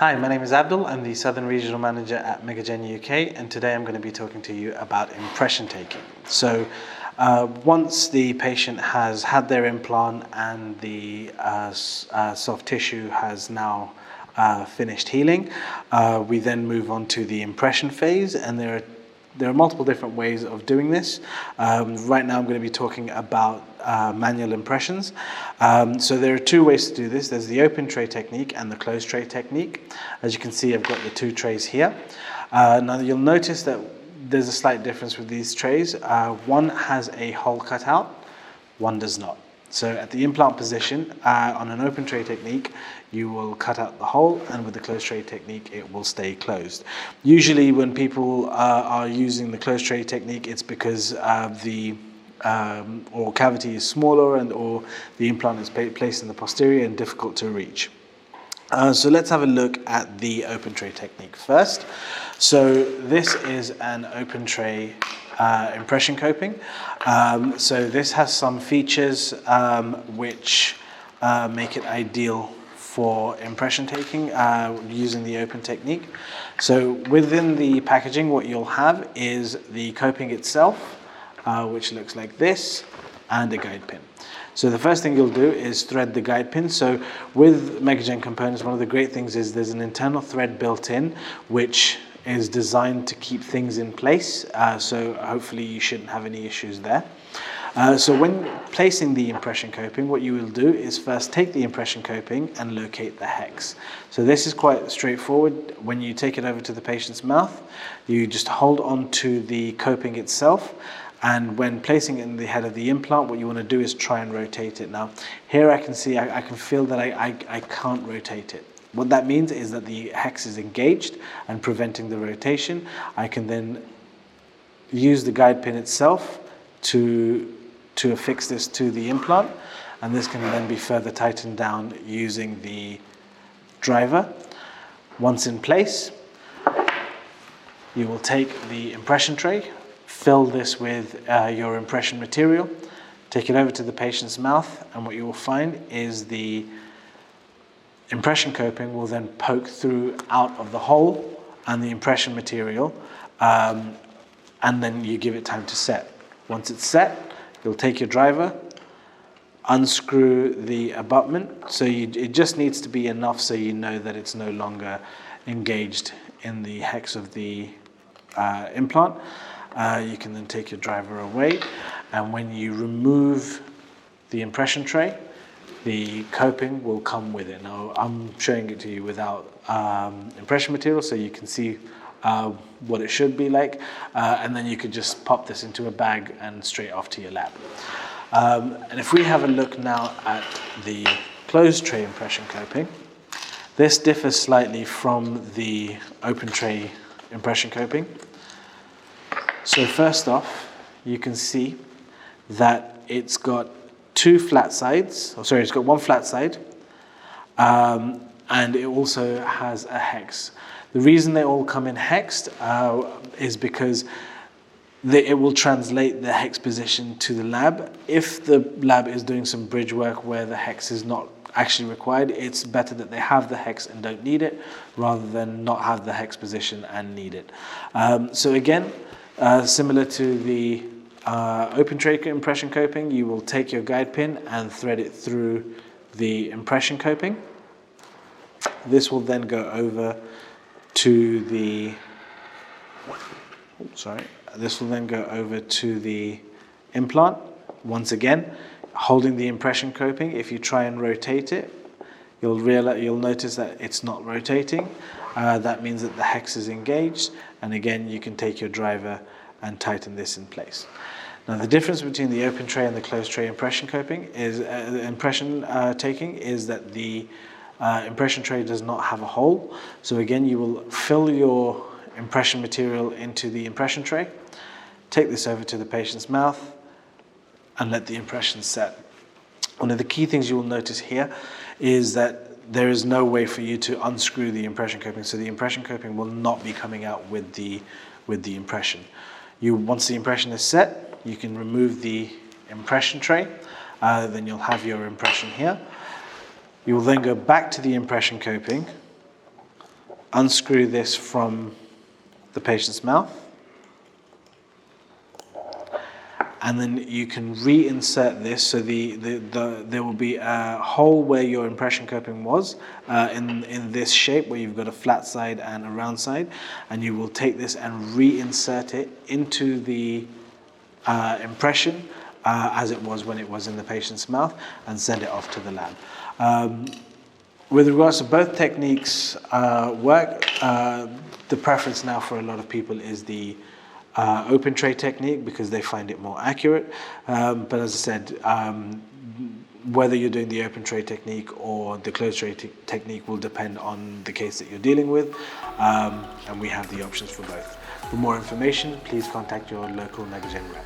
Hi, my name is Abdul. I'm the Southern Regional Manager at MegaGen UK, and today I'm going to be talking to you about impression taking. So once the patient has had their implant and the soft tissue has now finished healing, we then move on to the impression phase, and there are multiple different ways of doing this. Right now I'm going to be talking about manual impressions. So there are two ways to do this. There's the open tray technique and the closed tray technique. As you can see, I've got the two trays here. Now you'll notice that there's a slight difference with these trays. One has a hole cut out, one does not. So at the implant position, on an open tray technique, you will cut out the hole, and with the closed tray technique, it will stay closed. Usually when people are using the closed tray technique, it's because the oral cavity is smaller or the implant is placed in the posterior and difficult to reach. So let's have a look at the open tray technique first. So this is an open tray impression coping. So this has some features which make it ideal for impression taking using the open technique. So within the packaging, what you'll have is the coping itself, which looks like this, and a guide pin. So the first thing you'll do is thread the guide pin. So with MegaGen components, one of the great things is there's an internal thread built in, which is designed to keep things in place. So hopefully you shouldn't have any issues there. So when placing the impression coping, what you will do is first take the impression coping and locate the hex. So this is quite straightforward. When you take it over to the patient's mouth, you just hold on to the coping itself, and when placing it in the head of the implant, what you want to do is try and rotate it. Now, here I can see, I can feel that I can't rotate it. What that means is that the hex is engaged and preventing the rotation. I can then use the guide pin itself to affix this to the implant, and this can then be further tightened down using the driver. Once in place, you will take the impression tray, fill this with your impression material, take it over to the patient's mouth, and what you will find is the impression coping will then poke through out of the hole and the impression material, and then you give it time to set. Once it's set, you'll take your driver, unscrew the abutment. So it just needs to be enough so you know that it's no longer engaged in the hex of the implant. You can then take your driver away, and when you remove the impression tray, the coping will come with it. Now I'm showing it to you without impression material so you can see what it should be like, and then you could just pop this into a bag and straight off to your lab. And if we have a look now at the closed tray impression coping, this differs slightly from the open tray impression coping. So first off, you can see that it's got two flat sides, it's got one flat side, and it also has a hex. The reason they all come in hexed is because it will translate the hex position to the lab. If the lab is doing some bridge work where the hex is not actually required, it's better that they have the hex and don't need it, rather than not have the hex position and need it. So again, similar to the open tray impression coping, you will take your guide pin and thread it through the impression coping. This will then go over to the implant. Once again, holding the impression coping. If you try and rotate it, you'll notice that it's not rotating. That means that the hex is engaged, and again you can take your driver and tighten this in place. Now the difference between the open tray and the closed tray impression coping is taking is that the impression tray does not have a hole. So again, you will fill your impression material into the impression tray, take this over to the patient's mouth, and let the impression set. One of the key things you will notice here is that there is no way for you to unscrew the impression coping, so the impression coping will not be coming out with the impression. Once the impression is set, you can remove the impression tray, then you'll have your impression here. You will then go back to the impression coping, unscrew this from the patient's mouth, and then you can reinsert this. So there will be a hole where your impression coping was in this shape where you've got a flat side and a round side, and you will take this and reinsert it into the impression as it was when it was in the patient's mouth, and send it off to the lab. With regards to both techniques work, the preference now for a lot of people is the open tray technique because they find it more accurate. But as I said, whether you're doing the open tray technique or the closed tray technique will depend on the case that you're dealing with, and we have the options for both. For more information, please contact your local MegaGen rep.